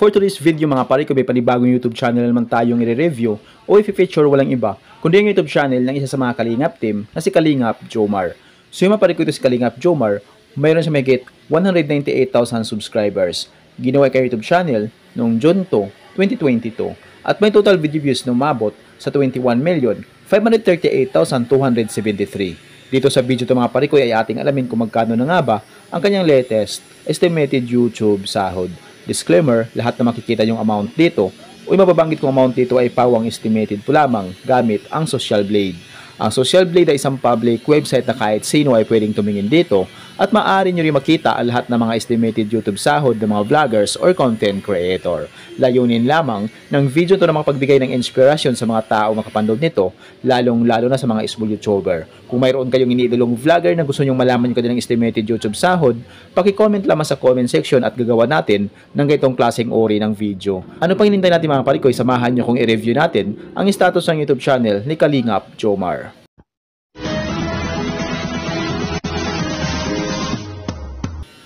For today's video mga pare ko, may panibagong YouTube channel naman tayong i-review o i-feature walang iba kundi yung YouTube channel ng isa sa mga Kalingap team na si Kalingap Jomar. So yung mga pare ko, ito si Kalingap Jomar, mayroon siya mahigit 198,000 subscribers. Ginawa kay YouTube channel noong June 2, 2022 at may total video views na umabot sa 21,538,273. Dito sa video ito mga pare ko ay ating alamin kung magkano na nga ba ang kanyang latest estimated YouTube sahod. Disclaimer, lahat na makikita yung amount dito o yung mababanggit kong amount dito ay pawang estimated po lamang gamit ang Social Blade. Ang Social Blade ay isang public website na kahit sino ay pwedeng tumingin dito at maaari nyo rin makita ang lahat ng mga estimated YouTube sahod ng mga vloggers or content creator. Layunin lamang ng video ito na makapagbigay ng inspirasyon sa mga tao makapanood nito, lalong-lalo na sa mga small YouTuber. Kung mayroon kayong iniidolong vlogger na gusto nyong malaman yung kanilang estimated YouTube sahod, paki-comment lamang sa comment section at gagawa natin ng ganitong klaseng uri ng video. Ano pang hinintay natin mga parikoy, samahan nyo kung i-review natin ang status ng YouTube channel ni Kalingap Jomar.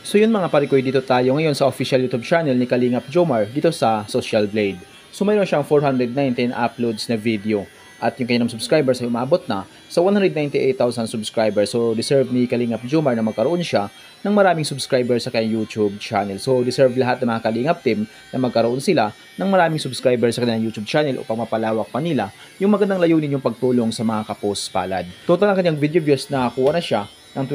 So yun mga parikoy, dito tayo ngayon sa official YouTube channel ni Kalingap Jomar dito sa Social Blade. So mayroon siyang 419 uploads na video at yung kanyang subscribers ay umabot na sa 198,000 subscribers. So deserve ni Kalingap Jomar na magkaroon siya ng maraming subscribers sa kanyang YouTube channel. So deserve lahat ng mga Kalingap team na magkaroon sila ng maraming subscribers sa kanyang YouTube channel upang mapalawak pa nila yung magandang layunin yung pagtulong sa mga kapos palad. Total ang kanyang video views na nakuha na siya ng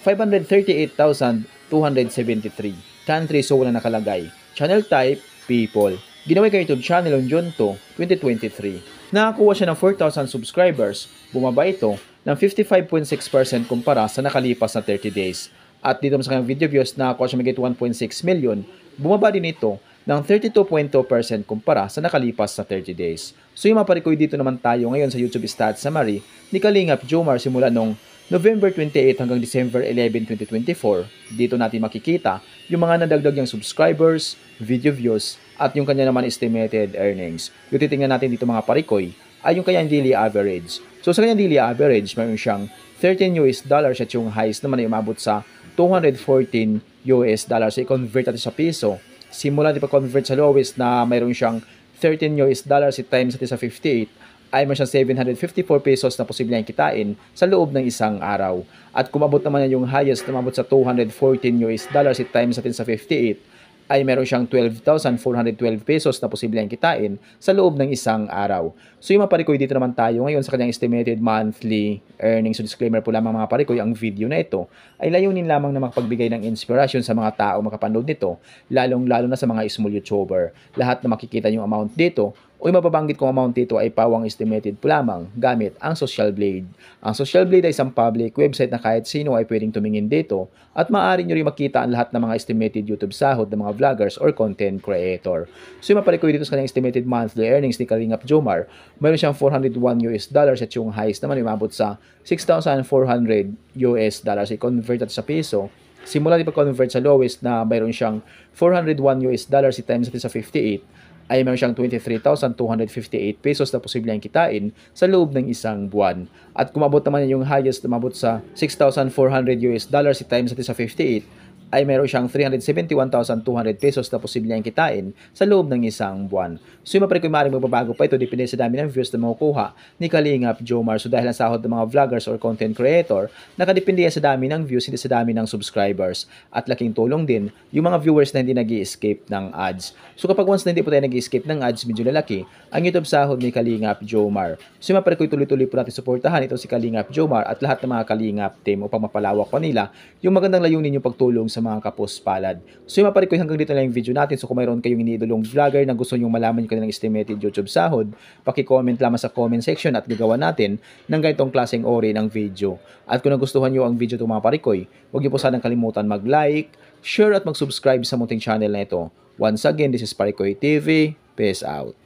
21,538,273. Country so wala nakalagay. Channel type, people. Ginawa kay YouTube channel on June 2, 2023. Nakakuha siya ng 4,000 subscribers. Bumaba ito ng 55.6% kumpara sa nakalipas na 30 days. At dito sa kanyang video views, nakakuha siya magigit 1.6 million. Bumaba din ito ng 32.2% kumpara sa nakalipas na 30 days. So yung maparikoy, dito naman tayo ngayon sa YouTube Stats Summary ni Kalingap Jomar simula nung November 28 hanggang December 11, 2024. Dito natin makikita yung mga nadagdag niyang subscribers, video views, at yung kanya naman estimated earnings. Yung titingnan natin dito mga parikoy ay yung kanyang daily average. So sa kanyang daily average, mayroon siyang $13 at yung highest naman ay umabot sa $214. I-convert natin sa piso. Simula di pa convert sa lowest na mayroon siyang $13 times natin sa 58 ay may siyang 754 pesos na posibleng kitain sa loob ng isang araw. At kumabot naman yung highest na umabot sa $214 times natin sa 58 ay meron siyang 12,412 pesos na posibleng kitain sa loob ng isang araw. So yung mga parikoy, dito naman tayo ngayon sa kanyang estimated monthly earnings. So disclaimer po lamang mga parikoy, ang video na ito ay layunin lamang na makapagbigay ng inspirasyon sa mga tao makapanood nito, lalong-lalo na sa mga small YouTuber. Lahat na makikita yung amount dito o yung mababanggit kong amount dito ay pawang estimated po lamang gamit ang Social Blade. Ang Social Blade ay isang public website na kahit sino ay pwedeng tumingin dito at maaari nyo rin makita ang lahat ng mga estimated YouTube sahod ng mga vloggers or content creator. So yung maparikoy dito sa kanyang estimated monthly earnings ni Kalingap Jomar, mayroon siyang $401 at yung highest naman umabot sa $6,400. I-convert natin sa piso. Simula di pa-convert sa lowest na mayroon siyang $401 times natin sa 58 ay meron siyang 23,258 pesos na posibleng kitain sa loob ng isang buwan. At kumabot naman yung highest na umabot sa $6,400 times natin sa 58 ay meron siyang 371,200 pesos na posibleng kitain sa loob ng isang buwan. So yung maparikoy, maaaring magbabago pa ito depende sa dami ng views na makukuha ni Kalingap Jomar. So dahil ang sahod ng mga vloggers or content creator, nakadepende sa dami ng views, hindi sa dami ng subscribers. At laking tulong din yung mga viewers na hindi nag-i-escape ng ads. So kapag once na hindi po tayo nag-i-escape ng ads, medyo lalaki ang YouTube sahod ni Kalingap Jomar. So yung maparikoy, tuloy-tuloy po natin suportahan ito si Kalingap Jomar at lahat ng mga Kalingap team upang mapalawak pa nila yung magandang layunin yung pagtulong sa mga kapos palad. So yung maparikoy, hanggang dito lang yung video natin. So kung mayroon kayong iniidolong vlogger na gusto nyong malaman yung kanilang estimated YouTube sahod, paki-comment lamang sa comment section at gagawa natin ng ganitong klaseng ori ng video. At kung nagustuhan nyo ang video ito mga parikoy, huwag nyo po sanang kalimutan mag-like, share at mag-subscribe sa munting channel na ito. Once again, this is Parikoy TV. Peace out.